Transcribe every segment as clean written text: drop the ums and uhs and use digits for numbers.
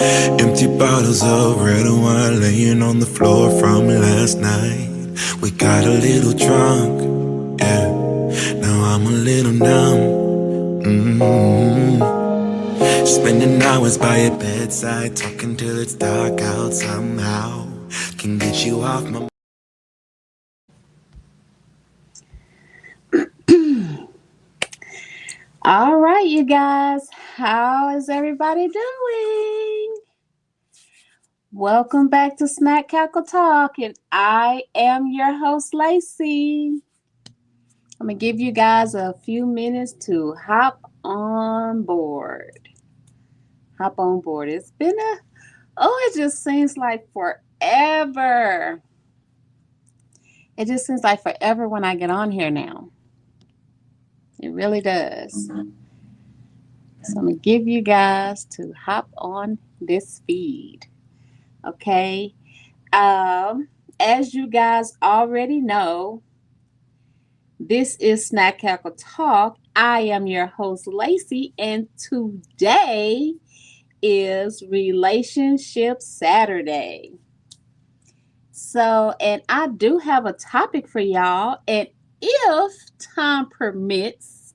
Empty bottles of red wine laying on the floor from last night. We got a little drunk, yeah. Now I'm a little numb. Spending hours by your bedside, talking till it's dark out somehow. Can get you off my. All right, you guys, how is everybody doing? Welcome back to Snack Cackle Talk, and I am your host, Lacey. I'm gonna give you guys a few minutes to hop on board. Hop on board. It just seems like forever. It just seems like forever when I get on here now. It really does. So I'm gonna give you guys to hop on this feed. Okay. As you guys already know, this is Snack Cackle Talk. I am your host, Lacey, and today is Relationship Saturday. So, and I do have a topic for y'all, and if time permits,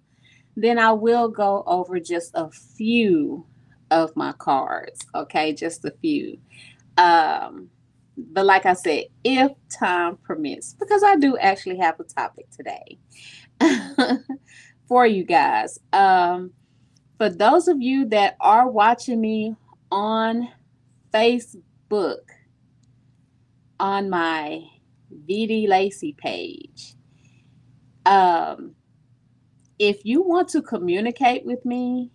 then I will go over just a few of my cards. Okay, just a few. Um, but like I said, if time permits, because I do actually have a topic today for you guys. For those of you that are watching me on Facebook, on my VD Lacey page, um, if you want to communicate with me,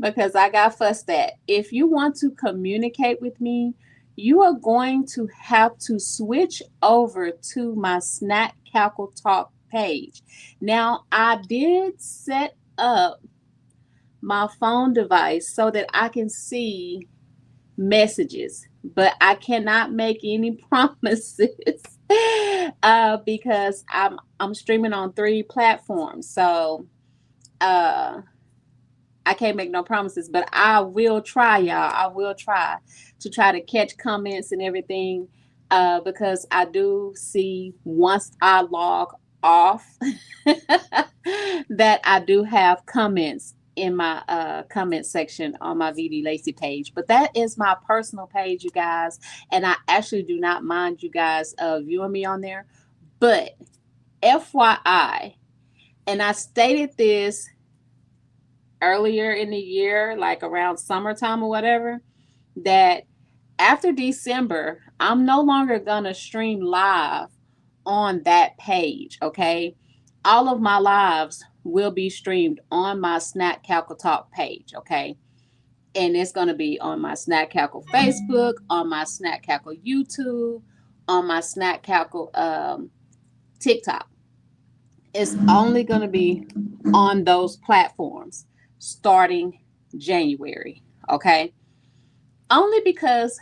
because I got fussed at, if you want to communicate with me, you are going to have to switch over to my Snack Cackle Talk page. Now, I did set up my phone device so that I can see messages, but I cannot make any promises because I'm streaming on 3 platforms. So uh I can't make no promises, but I will try, y'all. I will try to catch comments and everything, because I do see once I log off that I do have comments in my comment section on my VD Lacey page. But that is my personal page, you guys, and I actually do not mind you guys viewing me on there. But FYI, and I stated this earlier in the year, like around summertime or whatever, that after December, I'm no longer going to stream live on that page, okay? All of my lives will be streamed on my Snack Cackle Talk page, okay? And it's going to be on my Snack Cackle Facebook, on my Snack Cackle YouTube, on my Snack Cackle TikTok. It's only going to be on those platforms starting January, okay? Only because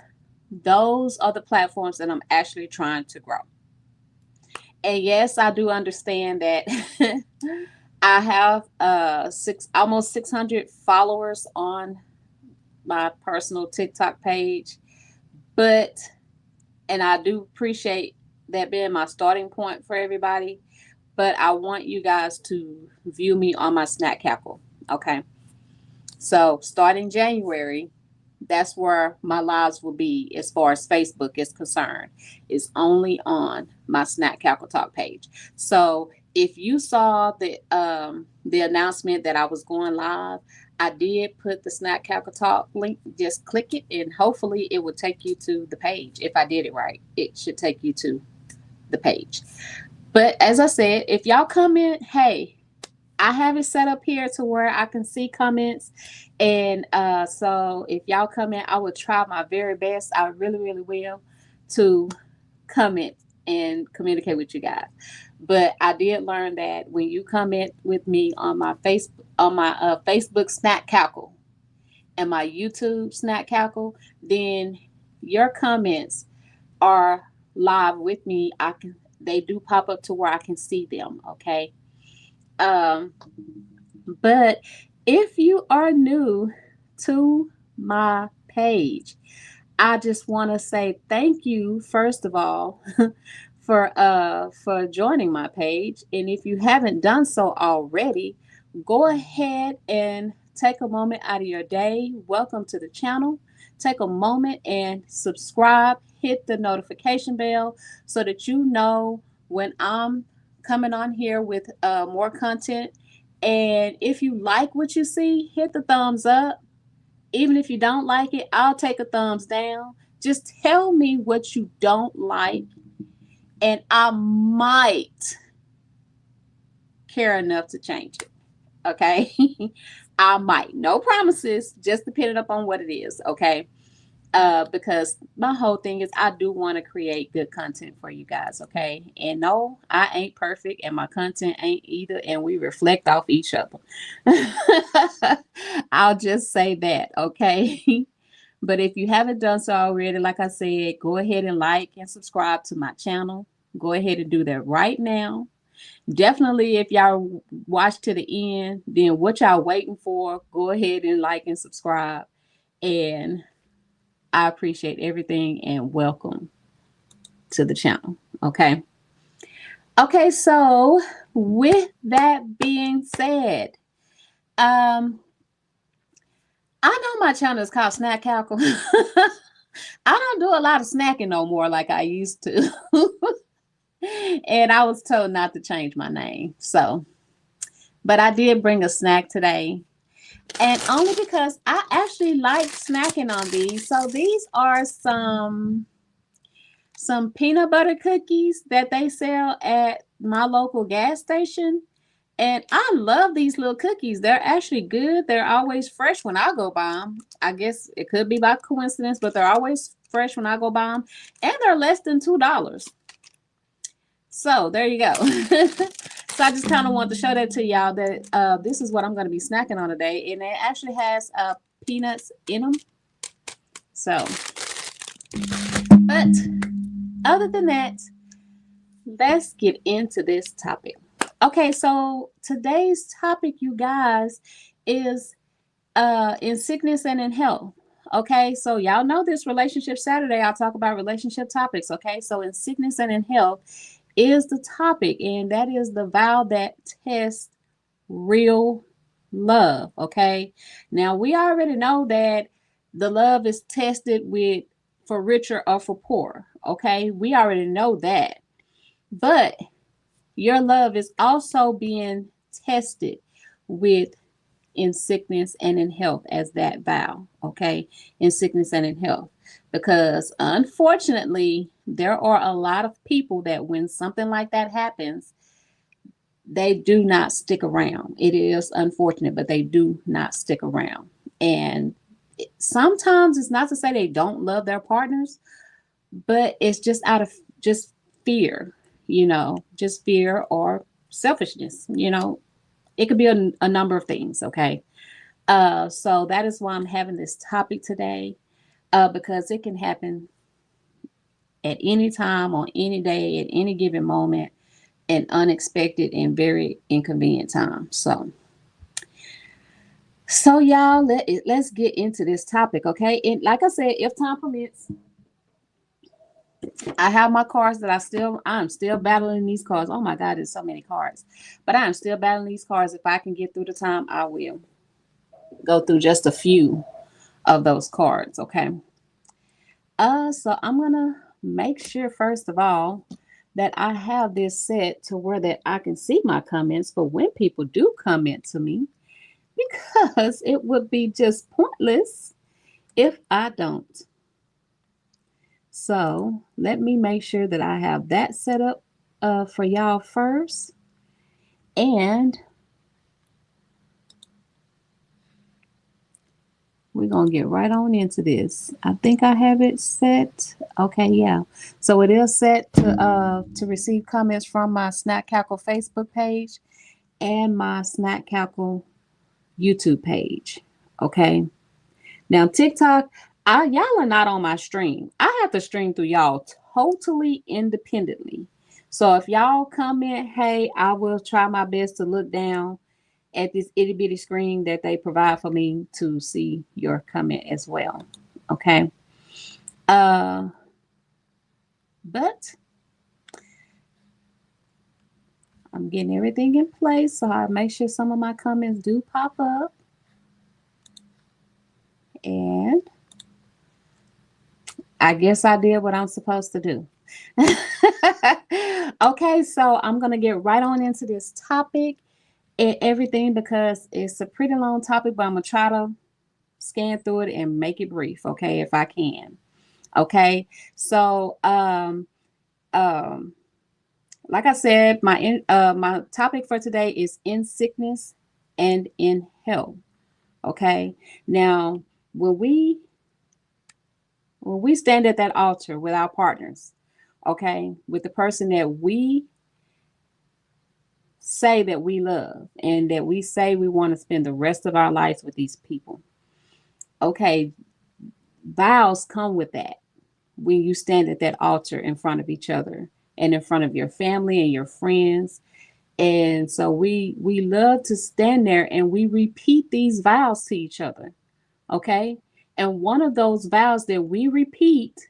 those are the platforms that I'm actually trying to grow. And yes, I do understand that I have almost 600 followers on my personal TikTok page, but and I do appreciate that being my starting point for everybody. But I want you guys to view me on my Snack Cackle. Okay. So starting January, that's where my lives will be as far as Facebook is concerned. It's only on my Snack Cackle Talk page. So if you saw the announcement that I was going live, I did put the Snack Cackle Talk link. Just click it, and hopefully it will take you to the page. If I did it right, it should take you to the page. But as I said, if y'all comment, hey, I have it set up here to where I can see comments. And so if y'all comment, I will try my very best. I really, really will to comment and communicate with you guys. But I did learn that when you comment with me on my Facebook Snack Cackle and my YouTube Snack Cackle, then your comments are live with me. They do pop up to where I can see them. Okay. Um, but if you are new to my page. I just want to say thank you first of all for joining my page. And if you haven't done so already, go ahead and take a moment out of your day. Welcome to the channel. Take a moment and subscribe, hit the notification bell so that you know when I'm coming on here with more content. And if you like what you see, hit the thumbs up. Even if you don't like it, I'll take a thumbs down. Just tell me what you don't like, and I might care enough to change it. Okay. I might. No promises, just depending upon what it is. Okay. Because my whole thing is I do want to create good content for you guys. Okay. And no, I ain't perfect, and my content ain't either. And we reflect off each other. I'll just say that. Okay. But if you haven't done so already, like I said, go ahead and like and subscribe to my channel. Go ahead and do that right now. Definitely, if y'all watch to the end, then what y'all waiting for, go ahead and like and subscribe. And I appreciate everything and welcome to the channel. Okay. Okay, so with that being said, I know my channel is called Snack Cackle. I don't do a lot of snacking no more like I used to. And I was told not to change my name. So, but I did bring a snack today. And only because I actually like snacking on these. So these are some peanut butter cookies that they sell at my local gas station. And I love these little cookies. They're actually good. They're always fresh when I go buy them. I guess it could be by coincidence, but they're always fresh when I go buy them. And they're less than $2. So there you go. So I just kind of want to show that to y'all that this is what I'm going to be snacking on today. And it actually has peanuts in them. So, but other than that, let's get into this topic. Okay, so today's topic, you guys, is in sickness and in health. Okay, so y'all know this Relationship Saturday, I'll talk about relationship topics. Okay, so in sickness and in health is the topic, and that is the vow that tests real love. Okay, now we already know that the love is tested with for richer or for poor. Okay, we already know that, but your love is also being tested with in sickness and in health as that vow. Okay, in sickness and in health, because unfortunately there are a lot of people that when something like that happens, they do not stick around. It is unfortunate, but they do not stick around. And sometimes it's not to say they don't love their partners, but it's just out of just fear, just fear or selfishness. It could be a number of things. Okay. So that is why I'm having this topic today, because it can happen at any time, on any day, at any given moment, an unexpected and very inconvenient time. So y'all, let's get into this topic. Okay. And like I said, if time permits, I have my cards that I'm still battling these cards. Oh my God, there's so many cards. But I'm still battling these cards. If I can get through the time, I will go through just a few of those cards. Okay. So I'm gonna make sure first of all that I have this set to where that I can see my comments for when people do comment to me, because it would be just pointless if I don't. So let me make sure that I have that set up for y'all first. And we're going to get right on into this. I think I have it set. Okay, yeah. So it is set to receive comments from my Snack Cackle Facebook page and my Snack Cackle YouTube page. Okay. Now TikTok, y'all are not on my stream. I have to stream through y'all totally independently. So if y'all comment, hey, I will try my best to look down at this itty bitty screen that they provide for me to see your comment as well. Okay. Uh, but I'm getting everything in place, so I make sure some of my comments do pop up. And I guess I did what I'm supposed to do. Okay, so I'm going to get right on into this topic and everything because it's a pretty long topic, but I'm going to try to scan through it and make it brief, okay, if I can. Okay, so like I said, my topic for today is in sickness and in health. Okay, now when we stand at that altar with our partners, okay, with the person that we say that we love and that we say we want to spend the rest of our lives with these people, okay, vows come with that when you stand at that altar in front of each other and in front of your family and your friends. And so we love to stand there and we repeat these vows to each other. Okay. And one of those vows that we repeat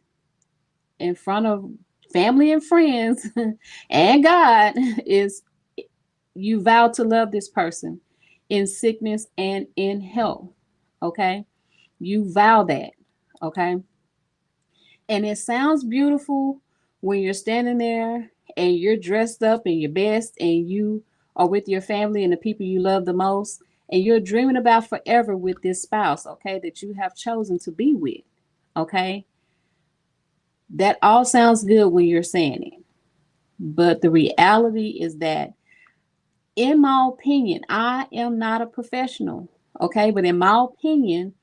in front of family and friends and God is you vow to love this person in sickness and in health. Okay. You vow that. Okay. And it sounds beautiful when you're standing there and you're dressed up in your best and you are with your family and the people you love the most and you're dreaming about forever with this spouse, okay, that you have chosen to be with, okay? That all sounds good when you're saying it. But the reality is that, in my opinion, I am not a professional, okay? But in my opinion,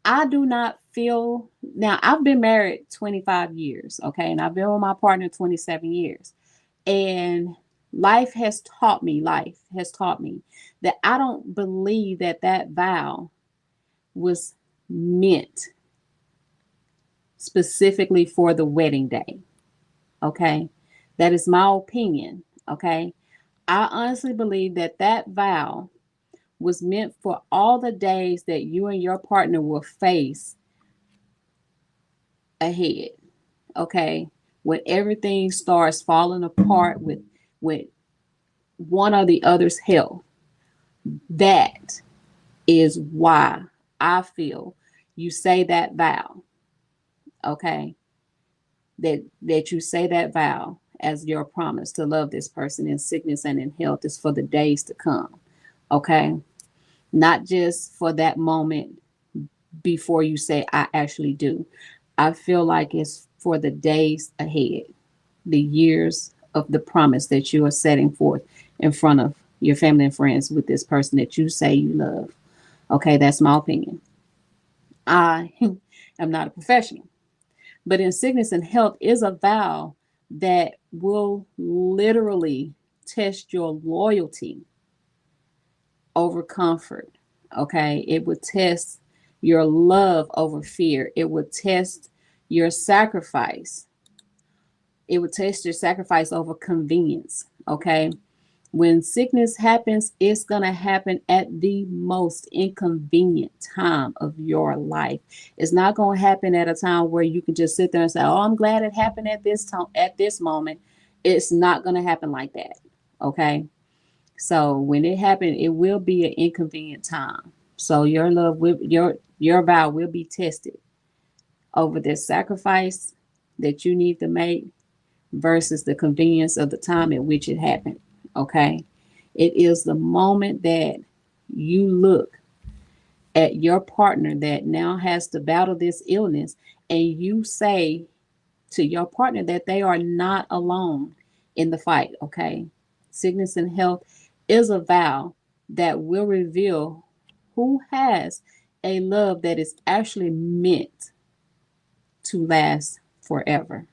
I do not feel now I've been married 25 years, okay, and I've been with my partner 27 years. And life has taught me that I don't believe that that vow was meant specifically for the wedding day, okay? That is my opinion, okay? I honestly believe that that vow was meant for all the days that you and your partner will face ahead. Okay, when everything starts falling apart with one or the other's health, that is why I feel you say that vow. Okay, that you say that vow as your promise to love this person in sickness and in health is for the days to come. Okay, not just for that moment before you say I actually do. I feel like it's for the days ahead, the years of the promise that you are setting forth in front of your family and friends with this person that you say you love. Okay, that's my opinion. I am not a professional, but in sickness and health is a vow that will literally test your loyalty over comfort. Okay, it would test your love over fear, it would test your sacrifice. It would test your sacrifice over convenience. Okay. When sickness happens, it's going to happen at the most inconvenient time of your life. It's not going to happen at a time where you can just sit there and say, "Oh, I'm glad it happened at this time, at this moment." It's not going to happen like that. Okay. So when it happens, it will be an inconvenient time. So your love will your vow will be tested over this sacrifice that you need to make versus the convenience of the time at which it happened. Okay. It is the moment that you look at your partner that now has to battle this illness and you say to your partner that they are not alone in the fight. Okay. Sickness and health is a vow that will reveal who has a love that is actually meant to last forever.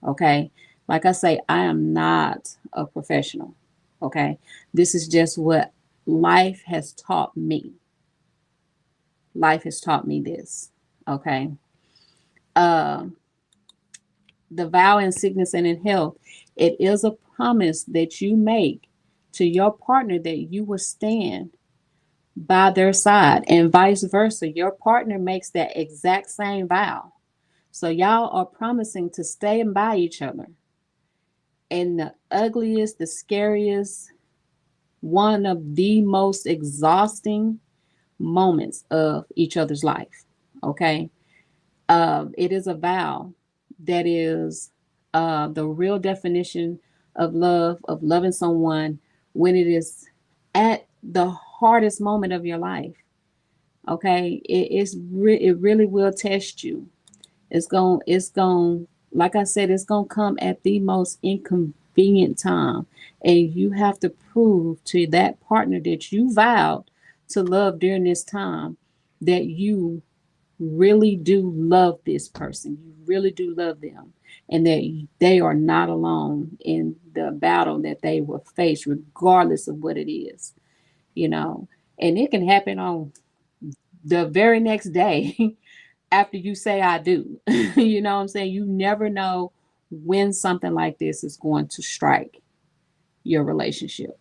Okay. Like I say, I am not a professional. Okay. This is just what life has taught me. Life has taught me this. Okay. Uh, the vow in sickness and in health, it is a promise that you make to your partner that you will stand by their side, and vice versa. Your partner makes that exact same vow. So y'all are promising to stand by each other in the ugliest, the scariest, one of the most exhausting moments of each other's life. Okay. It is a vow that is the real definition of love, of loving someone when it is at the hardest moment of your life. Okay. It really will test you. It's going like I said, it's going to come at the most inconvenient time, and you have to prove to that partner that you vowed to love during this time that you really do love this person. You really do love them, and that they are not alone in the battle that they will face, regardless of what it is, you know. And it can happen on the very next day after you say I do. You know what I'm saying? You never know when something like this is going to strike your relationship.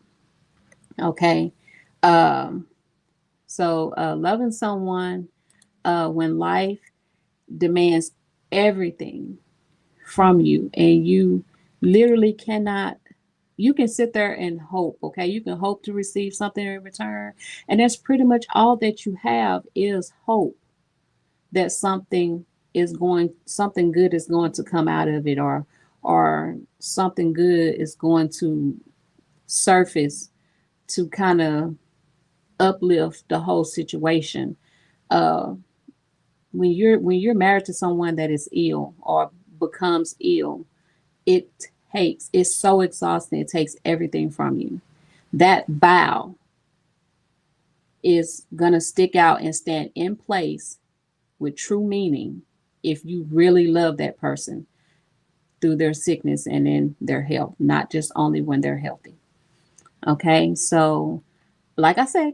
Okay. Um, so loving someone when life demands everything from you, and you literally cannot, you can sit there and hope. Okay, you can hope to receive something in return, and that's pretty much all that you have is hope that something good is going to come out of it, or something good is going to surface to kind of uplift the whole situation. uh when you're married to someone that is ill or becomes ill, it it's so exhausting. It takes everything from you. That vow is gonna stick out and stand in place with true meaning if you really love that person through their sickness and in their health, not just only when they're healthy. Okay, so like I said,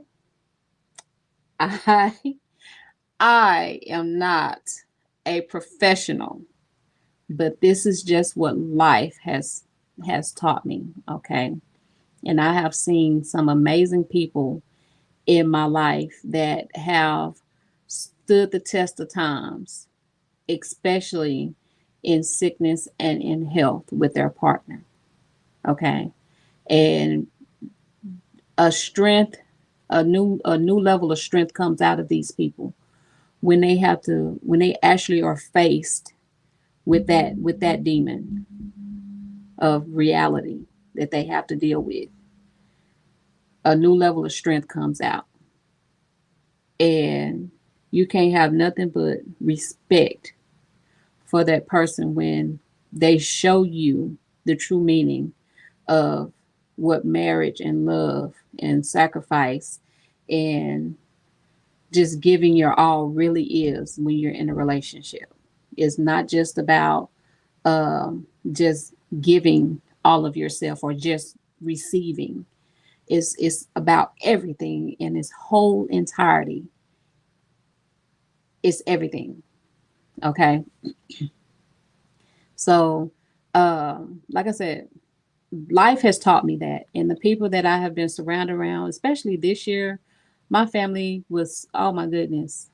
I I am not a professional, but this is just what life has taught me. Okay, and I have seen some amazing people in my life that have stood the test of times, especially in sickness and in health with their partner. Okay. And a strength, a new level of strength comes out of these people when they actually are faced with that demon of reality that they have to deal with. A new level of strength comes out. And you can't have nothing but respect for that person when they show you the true meaning of what marriage and love and sacrifice and just giving your all really is when you're in a relationship. It's not just about just giving all of yourself or just receiving. It's about everything in its whole entirety. It's everything. Okay. So, like I said, life has taught me that, and the people that I have been surrounded around, especially this year, my family was, oh my goodness,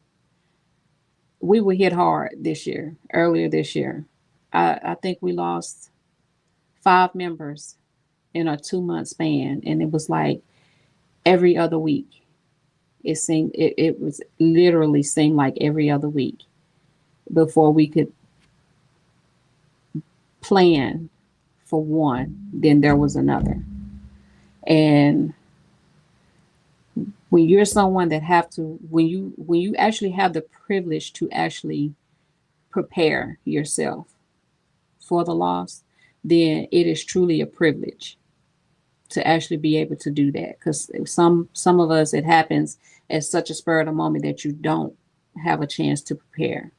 we were hit hard this year, earlier this year. I think we lost 5 members in a 2 month span, and it was like every other week. It was literally seemed like every other week before we could plan for one, then there was another. And when you're someone that have to when you actually have the privilege to actually prepare yourself for the loss, then it is truly a privilege to actually be able to do that, because some of us, it happens at such a spur of the moment that you don't have a chance to prepare.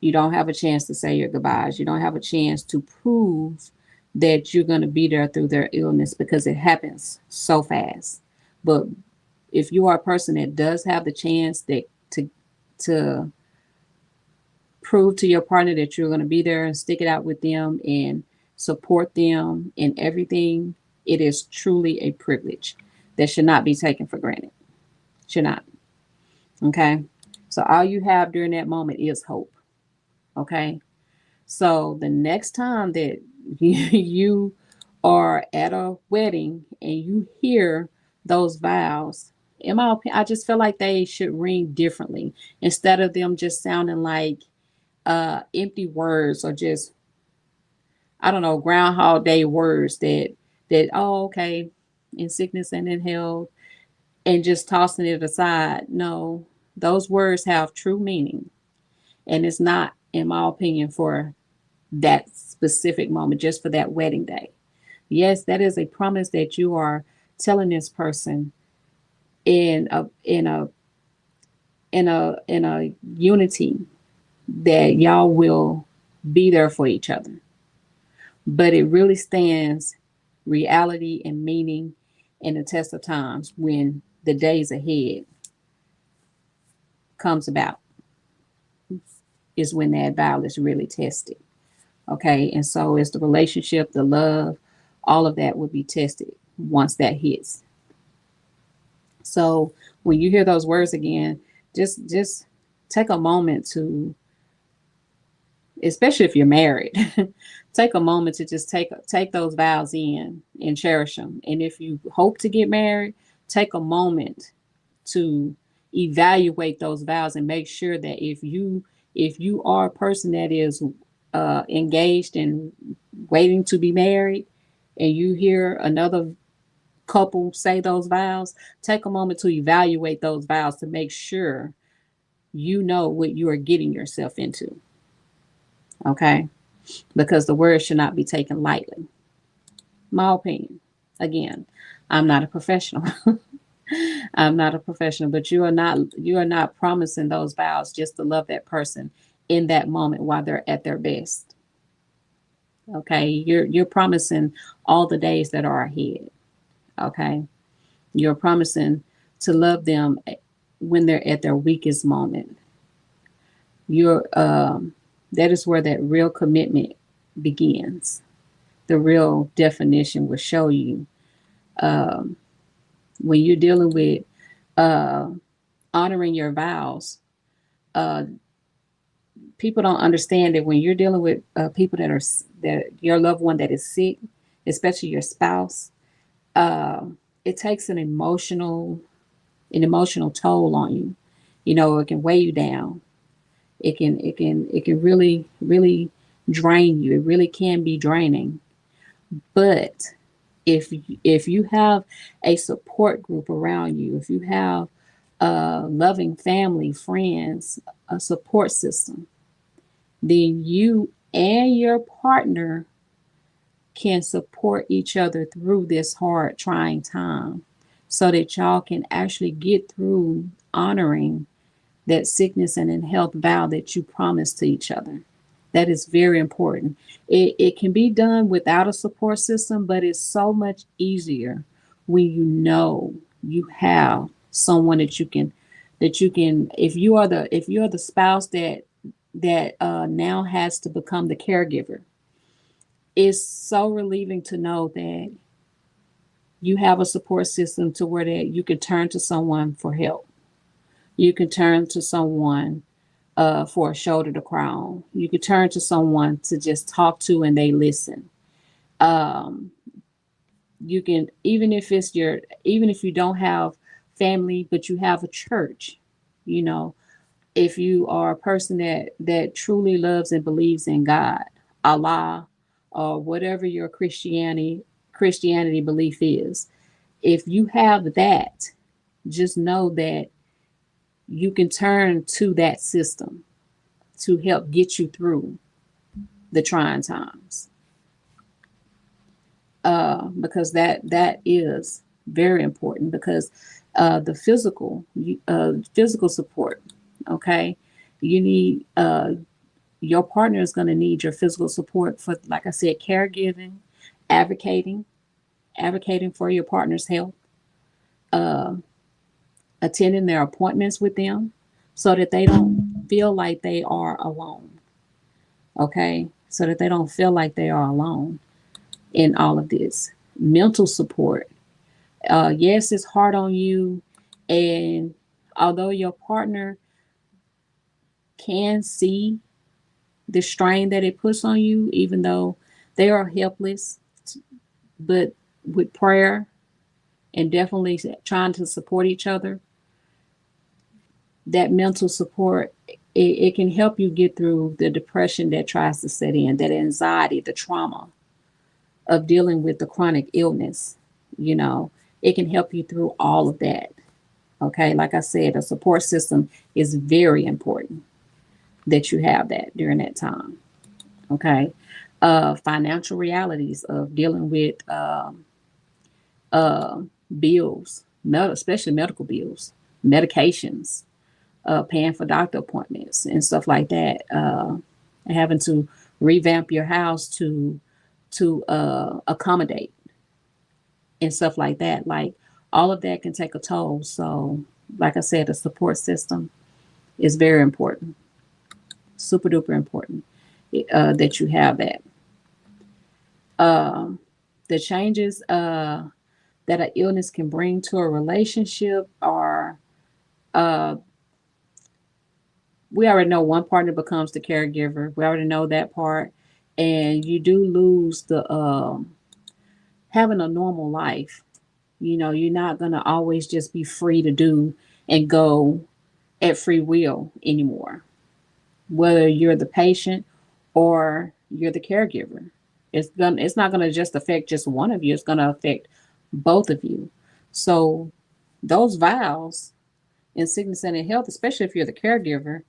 You don't have a chance to say your goodbyes. You don't have a chance to prove that you're going to be there through their illness, because it happens so fast. But if you are a person that does have the chance that to prove to your partner that you're going to be there and stick it out with them and support them in everything, It is truly a privilege that should not be taken for granted. Should not. Okay. So all you have during that moment is hope. Okay. So the next time that you are at a wedding and you hear those vows, in my opinion, I just feel like they should ring differently instead of them just sounding like empty words or just, I don't know, Groundhog Day words that oh okay, in sickness and in health, and just tossing it aside. No, those words have true meaning, and it's not, in my opinion, for that specific moment, just for that wedding day. Yes, that is a promise that you are telling this person in a unity that y'all will be there for each other. But it really stands reality and meaning in the test of times when the days ahead comes about, is when that vow is really tested. Okay. And so it's the relationship, the love, all of that would be tested once that hits. So when you hear those words again, just take a moment to, especially if you're married, take a moment to just take those vows in and cherish them. And if you hope to get married, take a moment to evaluate those vows and make sure that if you are a person that is engaged and waiting to be married, and you hear another couple say those vows, take a moment to evaluate those vows to make sure you know what you are getting yourself into. Okay, because the word should not be taken lightly. My opinion. Again, I'm not a professional. I'm not a professional, but you are not promising those vows just to love that person in that moment while they're at their best. Okay, you're promising all the days that are ahead. Okay, you're promising to love them when they're at their weakest moment. You're that is where that real commitment begins. The real definition will show you um, when you're dealing with uh, honoring your vows. Uh, People don't understand that when you're dealing with people that your loved one that is sick, especially your spouse, uh, it takes an emotional toll on you. You know, it can weigh you down. It can really drain you. It really can be draining. But if you have a support group around you, if you have loving family, friends, a support system, then you and your partner can support each other through this hard, trying time so that y'all can actually get through honoring that sickness and in health vow that you promised to each other. That is very important. It can be done without a support system, but it's so much easier when you know you have someone that you can if you are the spouse that now has to become the caregiver. It's so relieving to know that you have a support system to where that you can turn to someone for help. You can turn to someone for a shoulder to cry on. You can turn to someone to just talk to and they listen. Um, you can, even if you don't have family, but you have a church, you know, if you are a person that truly loves and believes in God, Allah, or whatever your Christianity belief is, if you have that, just know that you can turn to that system to help get you through the trying times. Because that is very important, because the physical support. Okay, you need your partner is going to need your physical support for, like I said, caregiving, advocating, advocating for your partner's health, uh, attending their appointments with them, so that they don't feel like they are alone. Okay, so that they don't feel like they are alone in all of this. mental support. Yes, it's hard on you, and although your partner can see the strain that it puts on you, even though they are helpless, but with prayer and definitely trying to support each other, that mental support, it can help you get through the depression that tries to set in, that anxiety, the trauma of dealing with the chronic illness. You know, it can help you through all of that. Okay, like I said, a support system is very important that you have that during that time. Okay, financial realities of dealing with uh, bills, especially medical bills, medications, paying for doctor appointments and stuff like that, having to revamp your house to accommodate and stuff like that. Like all of that can take a toll. So, like I said, a support system is very important, super duper important that you have that. Um, the changes that an illness can bring to a relationship are uh, we already know one partner becomes the caregiver. We already know that part. And you do lose the having a normal life. You know, you're not going to always just be free to do and go at free will anymore, whether you're the patient or you're the caregiver. It's not gonna just affect just one of you, it's gonna affect both of you. So those vows in sickness and in health, especially if you're the caregiver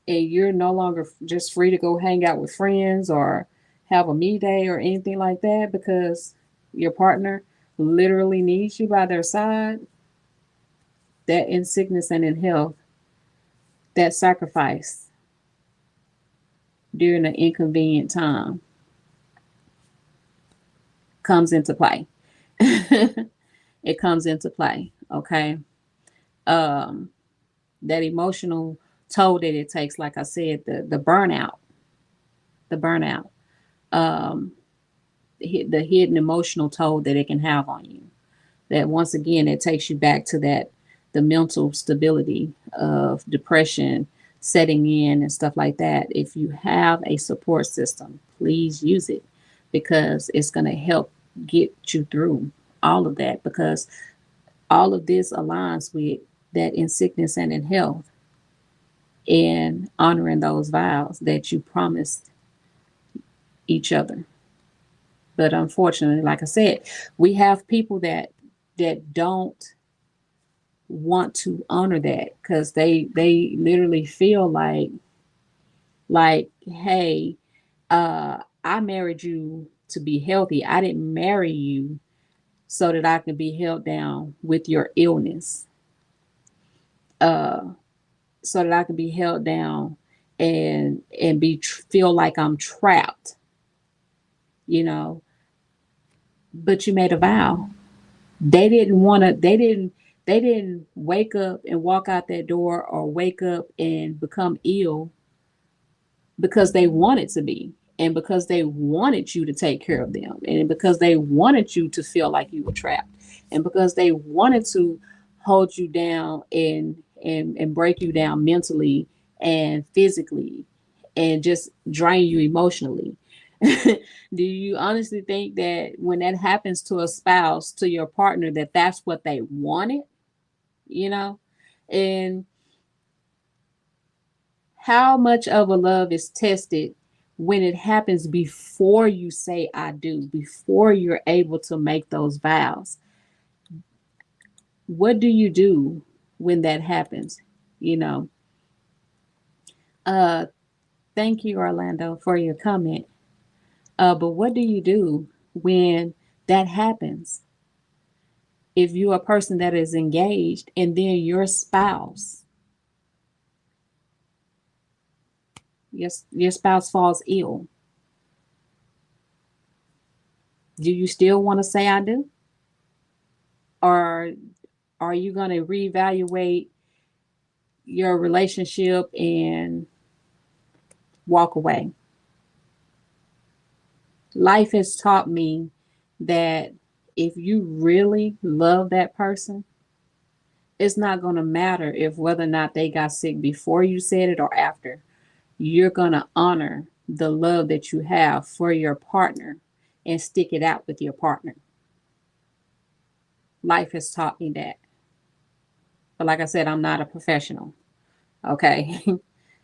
and you're no longer just free to go hang out with friends or have a me day or anything like that because your partner literally needs you by their side, that in sickness and in health, that sacrifice during an inconvenient time comes into play. It comes into play. Okay. Um, that emotional toll that it takes, like I said, the burnout, the burnout, um, the hidden emotional toll that it can have on you. That once again, it takes you back to that the mental stability of depression setting in and stuff like that. If you have a support system, please use it because it's going to help get you through all of that because all of this aligns with that in sickness and in health and honoring those vows that you promised each other. But unfortunately, like I said, we have people that don't want to honor that because they literally feel like hey, I married you to be healthy. I didn't marry you so that I can be held down with your illness. Uh, so that I can be held down and be feel like I'm trapped, you know. But you made a vow. They didn't want to. They didn't wake up and walk out that door or wake up and become ill because they wanted to be and because they wanted you to take care of them and because they wanted you to feel like you were trapped and because they wanted to hold you down and break you down mentally and physically and just drain you emotionally. Do you honestly think that when that happens to a spouse, to your partner, that that's what they wanted, you know? And how much of a love is tested when it happens before you say I do, before you're able to make those vows? What do you do when that happens? You know, uh, thank you, Orlando, for your comment. But what do you do when that happens? If you're a person that is engaged and then your spouse, your spouse falls ill, do you still want to say I do? Or are you going to reevaluate your relationship and walk away? Life has taught me that if you really love that person, it's not going to matter if whether or not they got sick before you said it or after. You're going to honor the love that you have for your partner and stick it out with your partner. Life has taught me that. But like I said, I'm not a professional. Okay.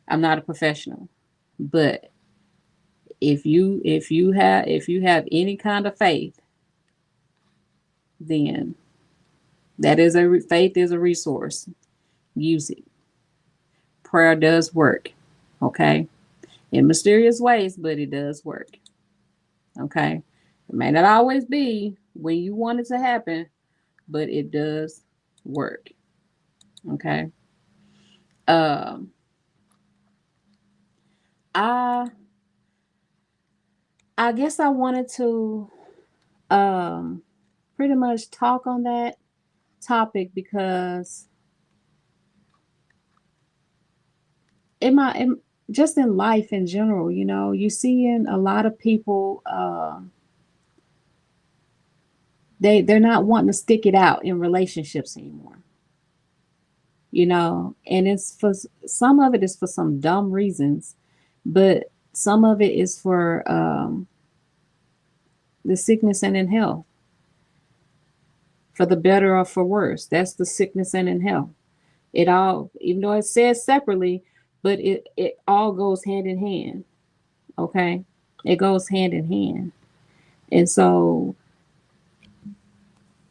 I'm not a professional. But if you have any kind of faith, then faith is a resource. Use it. Prayer does work. Okay. In mysterious ways, but it does work. Okay. It may not always be when you want it to happen, but it does work. Okay. Um, I I guess I wanted to um pretty much talk on that topic because just in life in general, you see in a lot of people, they're not wanting to stick it out in relationships anymore. And it's for some of it is for some dumb reasons, but some of it is for the sickness and in health, for the better or for worse. That's the sickness and in health. It all, even though it says separately, but it all goes hand in hand. Okay, it goes hand in hand. And so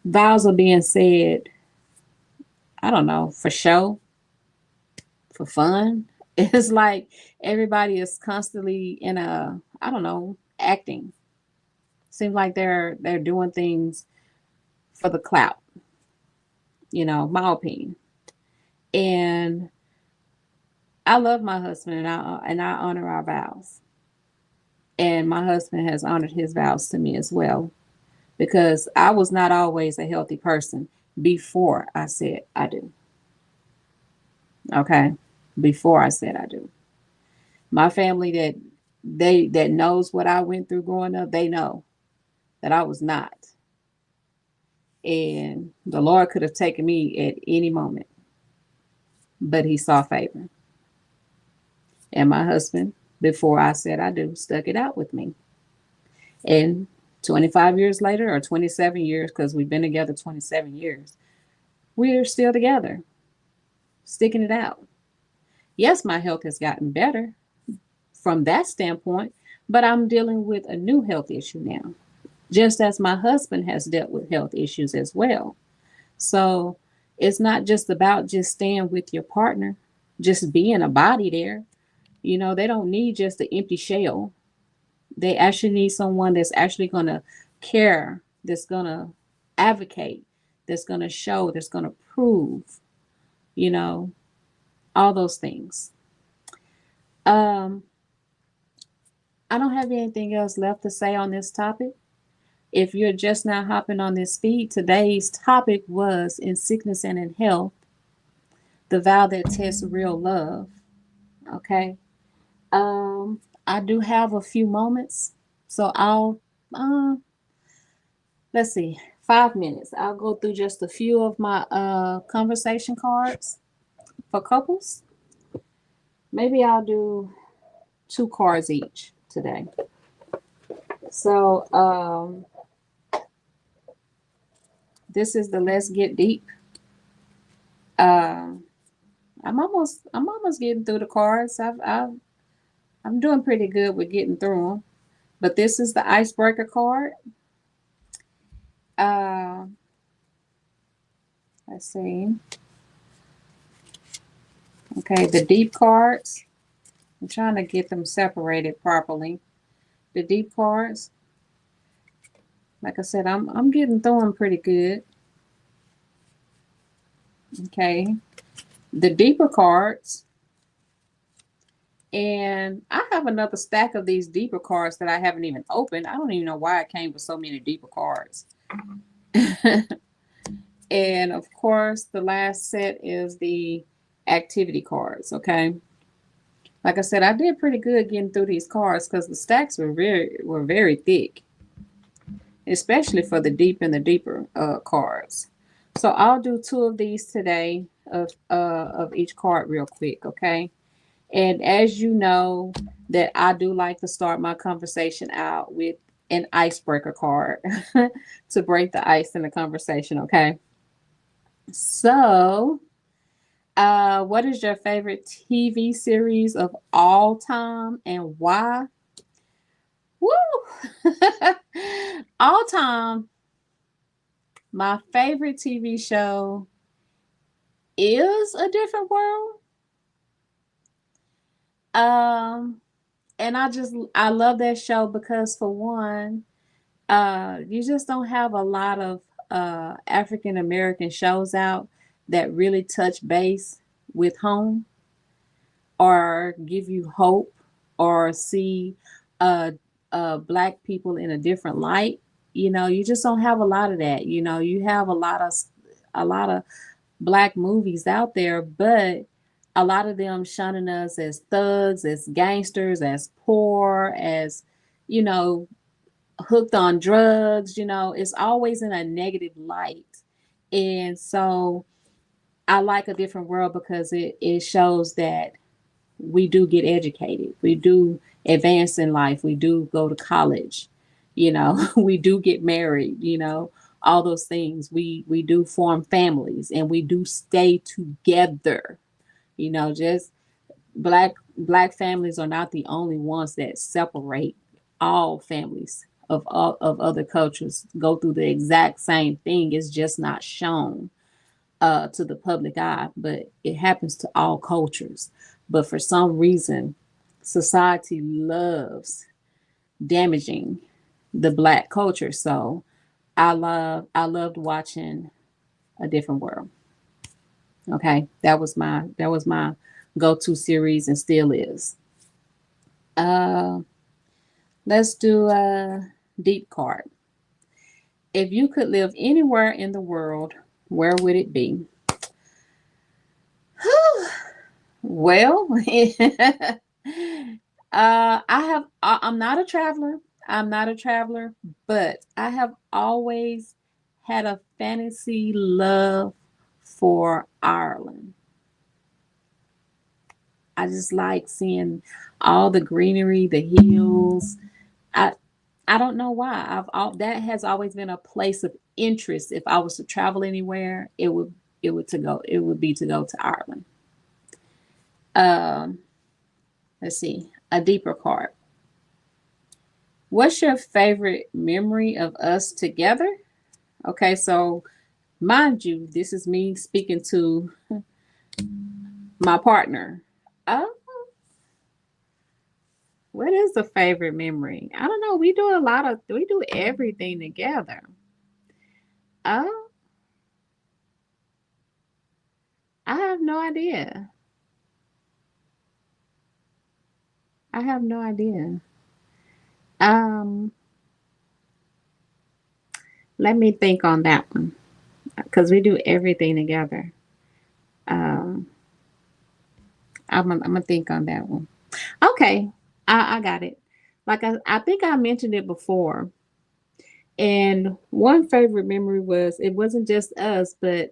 vows are being said, I don't know, for show, for fun. It's like everybody is constantly in a, I don't know, acting. Seems like they're doing things for the clout, my opinion. And I love my husband, and I honor our vows. And my husband has honored his vows to me as well, because I was not always a healthy person before I said I do. Okay? Before I said I do. My family that knows what I went through growing up, they know that I was not. And the Lord could have taken me at any moment, but he saw favor. And my husband, before I said I do, stuck it out with me. And 25 years later, or 27 years, because we've been together 27 years, we're still together, sticking it out. Yes, my health has gotten better from that standpoint, but I'm dealing with a new health issue now, just as my husband has dealt with health issues as well. So it's not just about just staying with your partner, just being a body there. They don't need just an empty shell. They actually need someone that's actually going to care, that's going to advocate, that's going to show, that's going to prove, you know, all those things. Um, I don't have anything else left to say on this topic. If you're just now hopping on this feed, today's topic was in sickness and in health, the vow that tests real love. Okay. I do have a few moments, so let's see, 5 minutes. I'll go through just a few of my conversation cards for couples. Maybe I'll do 2 cards each today. So this is the Let's Get Deep. I'm almost getting through the cards. I'm doing pretty good with getting through them. But this is the icebreaker card. Let's see. Okay, the deep cards. I'm trying to get them separated properly. The deep cards. Like I said, I'm getting through them pretty good. Okay. The deeper cards. And I have another stack of these deeper cards that I haven't even opened. I don't even know why I came with so many deeper cards. And of course, the last set is the activity cards. Okay. Like I said, I did pretty good getting through these cards because the stacks were very thick. especially for the deep and the deeper cards. So I'll do two of these today of each card real quick, okay? And as you know, that I do like to start my conversation out with an icebreaker card to break the ice in the conversation, okay? So, what is your favorite TV series of all time and why? Woo! All time, my favorite TV show is A Different World. Um, and I love that show because for one, you just don't have a lot of African American shows out that really touch base with home or give you hope or see uh, black people in a different light. You know, you just don't have a lot of that. You know, you have a lot of black movies out there, but a lot of them shunning us as thugs, as gangsters, as poor, as you know, hooked on drugs. You know, it's always in a negative light, and so I like A Different World because it shows that we do get educated. We do advance in life. We do go to college. You know, we do get married, you know, all those things. We do form families and we do stay together. You know, just black families are not the only ones that separate. All families of other cultures go through the exact same thing. It's just not shown to the public eye, but it happens to all cultures. But for some reason, society loves damaging the black culture. So I loved watching A Different World. Okay, that was my go-to series and still is. Uh, let's do a deep card. If you could live anywhere in the world, where would it be? Well, I'm not a traveler. I'm not a traveler, but I have always had a fantasy love for Ireland. I just like seeing all the greenery, the hills. I I don't know why. That has always been a place of interest. If I was to travel anywhere, it would be to go to Ireland. Um, let's see, a deeper card. What's your favorite memory of us together? Okay, so mind you, this is me speaking to my partner. Oh, what is a favorite memory? I don't know. We do everything together. Oh, I have no idea. I have no idea. Um, let me think on that one because we do everything together. Um, I'm gonna think on that one. Okay, I got it. Like I think I mentioned it before. And one favorite memory was it wasn't just us, but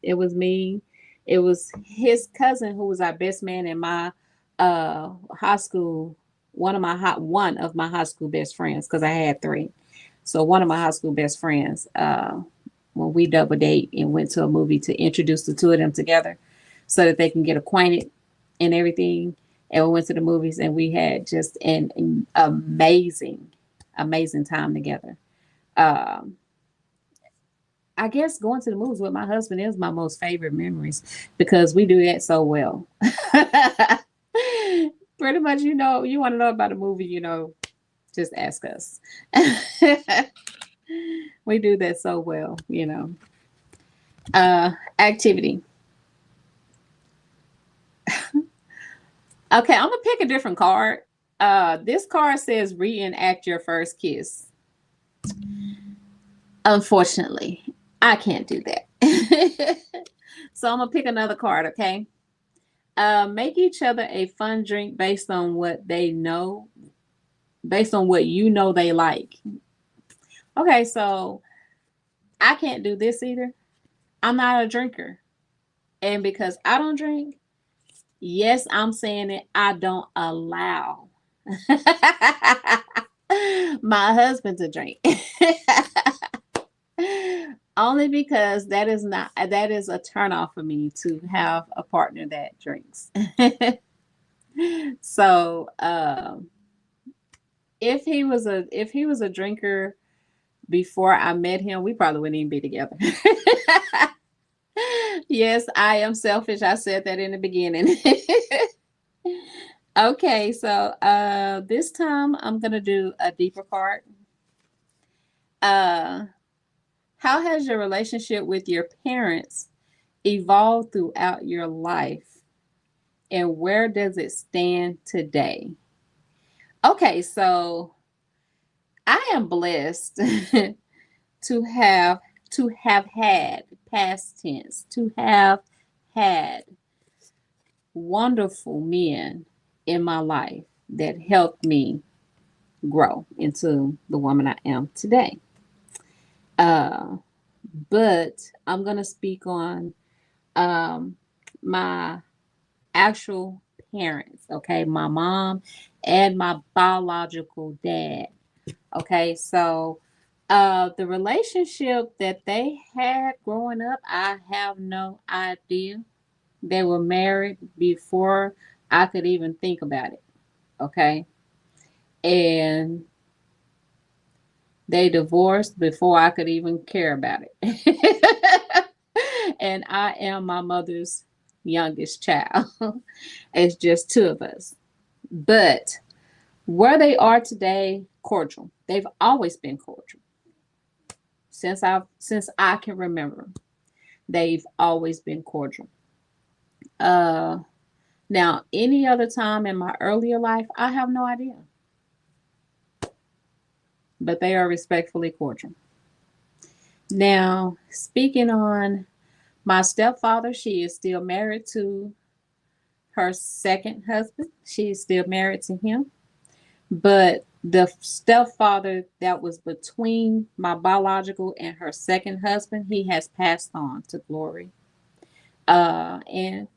it was me. It was his cousin who was our best man in my high school. One of my high school best friends because I had three. So one of my high school best friends. When we double date and went to a movie to introduce the two of them together, so that they can get acquainted and everything. And we went to the movies and we had just an amazing, amazing time together. um, I guess going to the movies with my husband is my most favorite memories because we do that so well. Pretty much, you want to know about a movie, just ask us. We do that so well. Activity. Okay, I'm gonna pick a different card. This card says reenact your first kiss. Unfortunately, I can't do that. So I'm gonna pick another card, okay? Make each other a fun drink based on what they know, based on what you know they like. Okay, so I can't do this either. I'm not a drinker. And because I don't drink, yes, I'm saying it, I don't allow my husband to drink. Only because that is a turn off for me to have a partner that drinks. So if he was a drinker before I met him, we probably wouldn't even be together. Yes, I am selfish. I said that in the beginning. Okay, so this time I'm gonna do a deeper part. Uh how has your relationship with your parents evolved throughout your life, and where does it stand today? Okay, so I am blessed to have had past tense, to have had wonderful men in my life that helped me grow into the woman I am today. Uh, but I'm gonna speak on um, my actual parents, okay, my mom and my biological dad. Okay, so the relationship that they had growing up, I have no idea. They were married before I could even think about it. Okay, and they divorced before I could even care about it. And I am my mother's youngest child. It's just two of us. But where they are today, cordial. They've always been cordial since I can remember. They've always been cordial. Uh, Now, any other time in my earlier life, I have no idea. But they are respectfully cordial. Now, speaking on my stepfather, she is still married to her second husband. She is still married to him. But the stepfather that was between my biological and her second husband, he has passed on to glory. And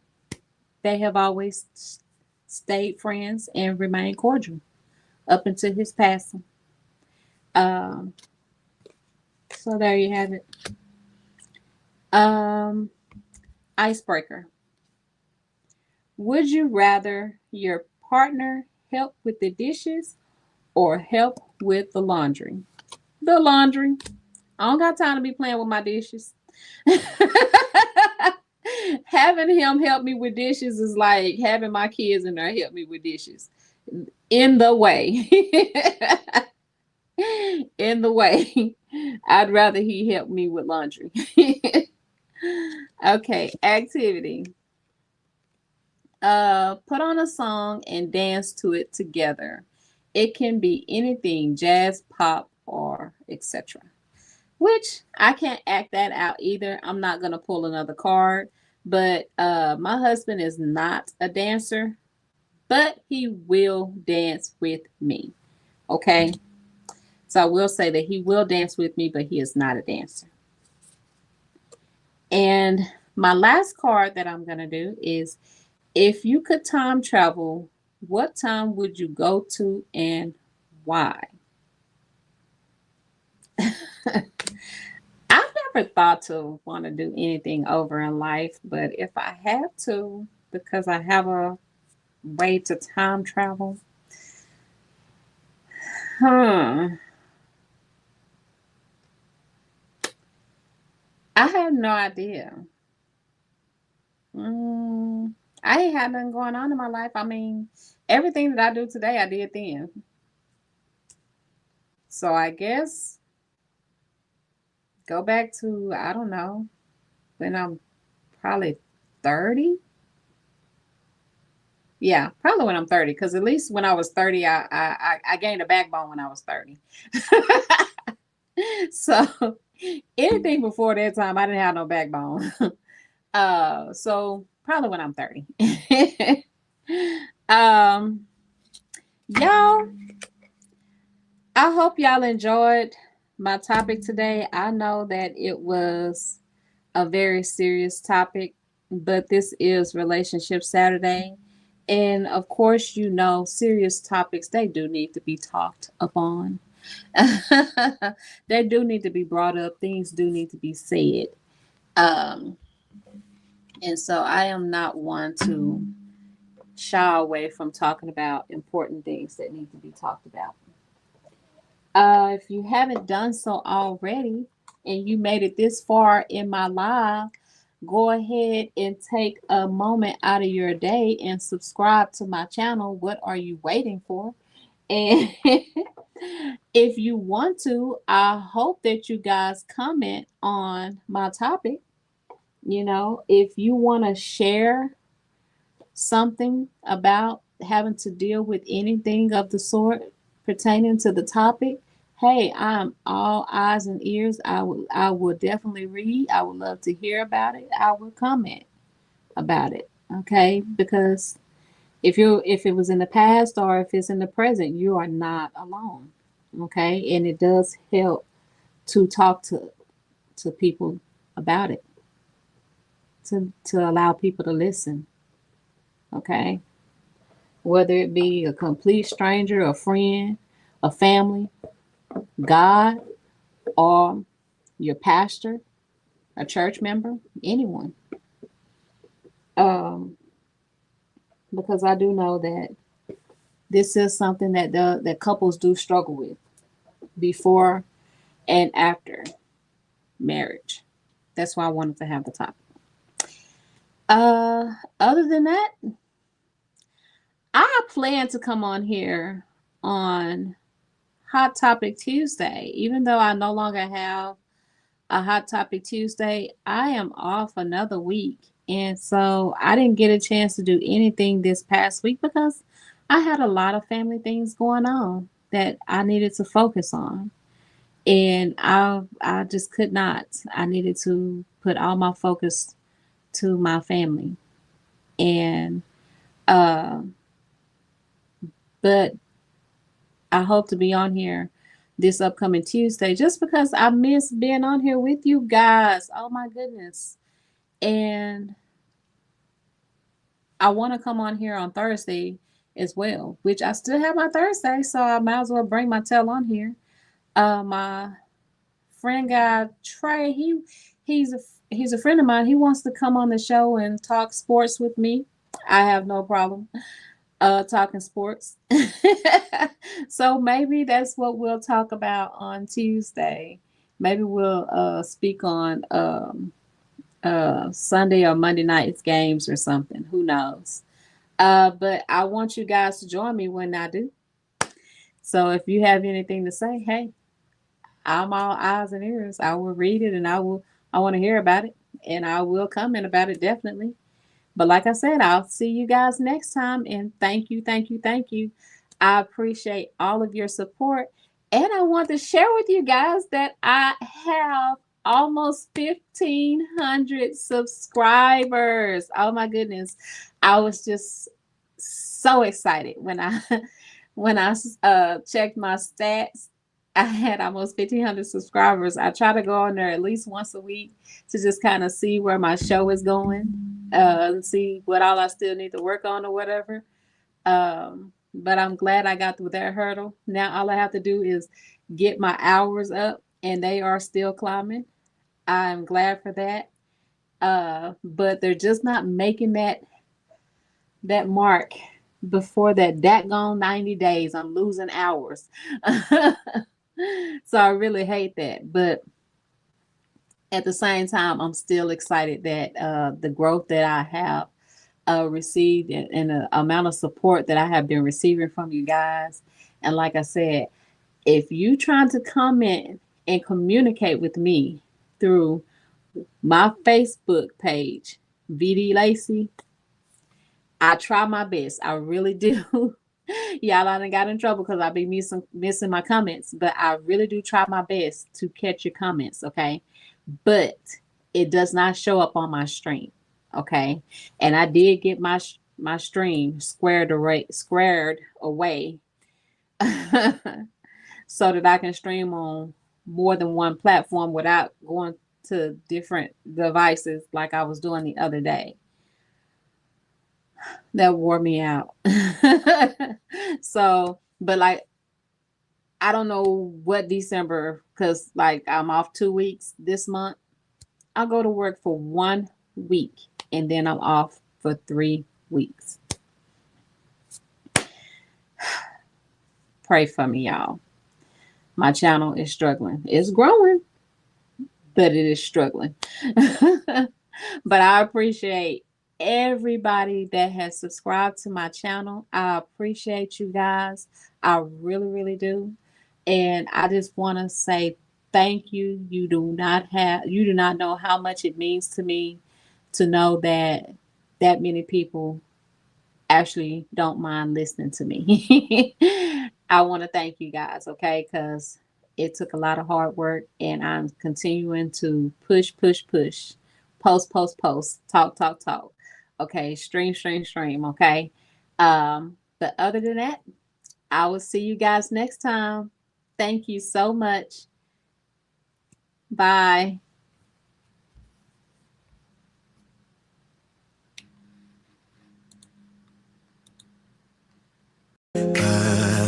they have always stayed friends and remained cordial up until his passing. Um, so there you have it. Um, Icebreaker. Would you rather your partner help with the dishes or help with the laundry? The laundry. I don't got time to be playing with my dishes. Having him help me with dishes is like having my kids in there help me with dishes. In the way. In the way. I'd rather he help me with laundry. Okay, activity. Put on a song and dance to it together. It can be anything, jazz, pop, or etc. Which I can't act that out either. I'm not gonna pull another card. But my husband is not a dancer, but he will dance with me. Okay. So I will say that he will dance with me, but he is not a dancer. And my last card that I'm gonna do is, if you could time travel, what time would you go to and why? I've never thought to want to do anything over in life, but if I had to, because I have a way to time travel, huh? I have no idea. Mm, I ain't had nothing going on in my life. I mean, everything that I do today, I did then. So I guess go back to, I don't know, when I'm probably 30. Yeah, probably when I'm 30, because at least when I was 30, I gained a backbone when I was 30. So anything before that time, I didn't have no backbone. So probably when I'm 30. um, y'all, I hope y'all enjoyed my topic today, I know that it was a very serious topic, but this is Relationship Saturday. And of course, serious topics, they do need to be talked upon. They do need to be brought up. Things do need to be said. Um, and so I am not one to shy away from talking about important things that need to be talked about. If you haven't done so already and you made it this far in my live, go ahead and take a moment out of your day and subscribe to my channel. What are you waiting for? And if you want to, I hope that you guys comment on my topic. If you want to share something about having to deal with anything of the sort pertaining to the topic, hey, I'm all eyes and ears. I will definitely read. I would love to hear about it. I will comment about it. Okay? Because if it was in the past or if it's in the present, you are not alone. Okay? And it does help to talk to people about it. To allow people to listen. Okay? Whether it be a complete stranger, a friend, a family, God, or your pastor, a church member, anyone. Um, because I do know that this is something that couples do struggle with before and after marriage. That's why I wanted to have the topic. Other than that, I plan to come on here on Hot Topic Tuesday. Even though I no longer have a Hot Topic Tuesday, I am off another week. And so I didn't get a chance to do anything this past week because I had a lot of family things going on that I needed to focus on. And I just could not. I needed to put all my focus to my family. And uh but I hope to be on here this upcoming Tuesday just because I miss being on here with you guys. Oh my goodness. And I want to come on here on Thursday as well, which I still have my Thursday, so I might as well bring my tail on here. My friend guy Trey, he's a friend of mine. He wants to come on the show and talk sports with me. I have no problem talking sports. So maybe that's what we'll talk about on Tuesday. Maybe we'll speak on Sunday or Monday night's games or something. Who knows? But I want you guys to join me when I do. So if you have anything to say, hey, I'm all eyes and ears. I will read it and I want to hear about it and I will comment about it definitely. But like I said, I'll see you guys next time. And thank you, thank you, thank you. I appreciate all of your support. And I want to share with you guys that I have almost 1,500 subscribers. Oh my goodness. I was just so excited when I checked my stats. I had almost 1,500 subscribers. I try to go on there at least once a week to just kind of see where my show is going, and see what all I still need to work on or whatever. But I'm glad I got through that hurdle. Now all I have to do is get my hours up, and they are still climbing. I'm glad for that. But they're just not making that mark before that gone 90 days. I'm losing hours. So I really hate that. But at the same time, I'm still excited that the growth that I have received and the amount of support that I have been receiving from you guys. And like I said, if you trying to comment and communicate with me through my Facebook page, VD Lacey, I try my best. I really do. Y'all, I done got in trouble because I be missing my comments, but I really do try my best to catch your comments, okay? But it does not show up on my stream, okay? And I did get my stream squared away so that I can stream on more than one platform without going to different devices like I was doing the other day. That wore me out. So, but like, I don't know what December, because like I'm off 2 weeks this month. I'll go to work for 1 week and then I'm off for 3 weeks. Pray for me, y'all. My channel is struggling. It's growing, but it is struggling. But I appreciate everybody that has subscribed to my channel. I appreciate you guys. I really, really do. And I just want to say thank you. You do not know how much it means to me to know that many people actually don't mind listening to me. I want to thank you guys, okay? Because it took a lot of hard work and I'm continuing to push, post, talk, okay? Stream, okay? But other than that, I will see you guys next time. Thank you so much. Bye.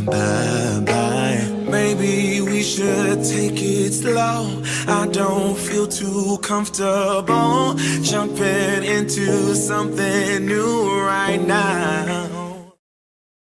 Bye. Maybe we should take it slow. I don't feel too comfortable jumping into something new right now.